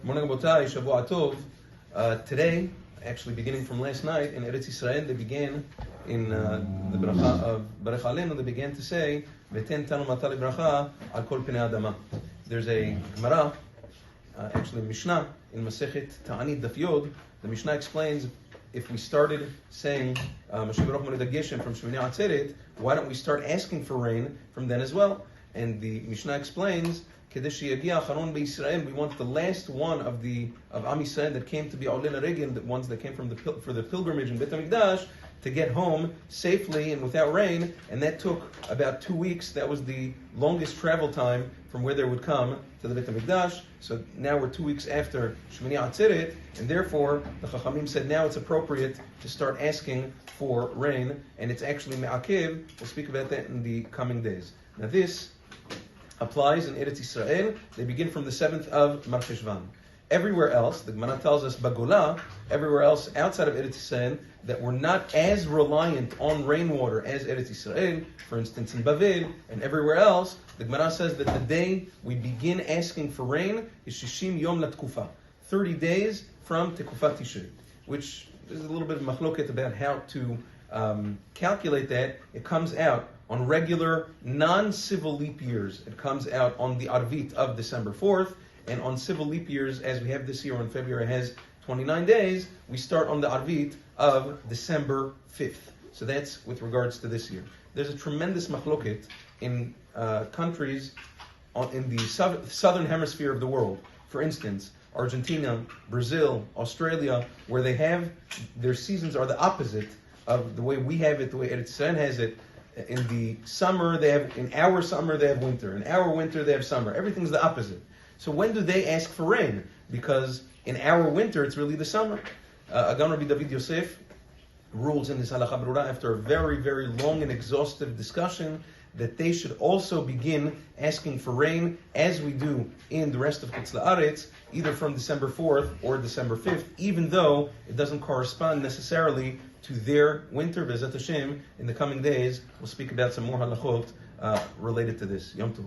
Morning, Rabotai, Shavua Tov. Today, actually beginning from last night, in Eretz Yisrael, they began in the bracha of Barech Aleinu, they began to say, V'ten tanu matali bracha al kol penei adama. There's a Gemara, actually Mishnah, in Masechet Ta'anit Daf Yod. The Mishnah explains, if we started saying Mashiach Baruch Hu Geshem from Shemini Atzeret, why don't we start asking for rain from then as well? And the Mishnah explains, Kedesh Yagia Charon BeYisrael, we want the last one of Am Yisrael that came to be Olei Laregel, the ones that came for the pilgrimage in Beit HaMikdash, to get home safely and without rain, and that took about 2 weeks. That was the longest travel time from where they would come to the Beit HaMikdash. So now we're 2 weeks after Shemini Atzeret, and therefore the Chachamim said now it's appropriate to start asking for rain, and it's actually me'akev. We'll speak about that in the coming days. Now this applies in Eretz Yisrael. They begin from the 7th of Mar Cheshvan. Everywhere else, the Gemara tells us, Bagola, everywhere else outside of Eretz Yisrael, that we're not as reliant on rainwater as Eretz Yisrael, for instance in Bavel, and everywhere else, the Gemara says that the day we begin asking for rain is Shishim Yom Latkufa, 30 days from Tekufat Tishrei, which is a little bit of machloket about how to calculate that. It comes out on regular, non-civil leap years. It comes out on the Arvit of December 4th, and on civil leap years, as we have this year on February has 29 days, we start on the Arvit of December 5th. So that's with regards to this year. There's a tremendous machloket in countries in the southern hemisphere of the world. For instance, Argentina, Brazil, Australia, where they have, their seasons are the opposite of the way we have it, the way Eretz Yisrael has it. In the summer, in our summer they have winter. In our winter they have summer. Everything's the opposite. So when do they ask for rain? Because in our winter it's really the summer. Agan Rabbi David Yosef rules in his Halacha Brura after a very, very long and exhaustive discussion that they should also begin asking for rain as we do in the rest of Chutz La'aretz, either from December 4th or December 5th, even though it doesn't correspond necessarily to their winter. B'ezrat Hashem, in the coming days, we'll speak about some more halachot related to this. Yom Tov.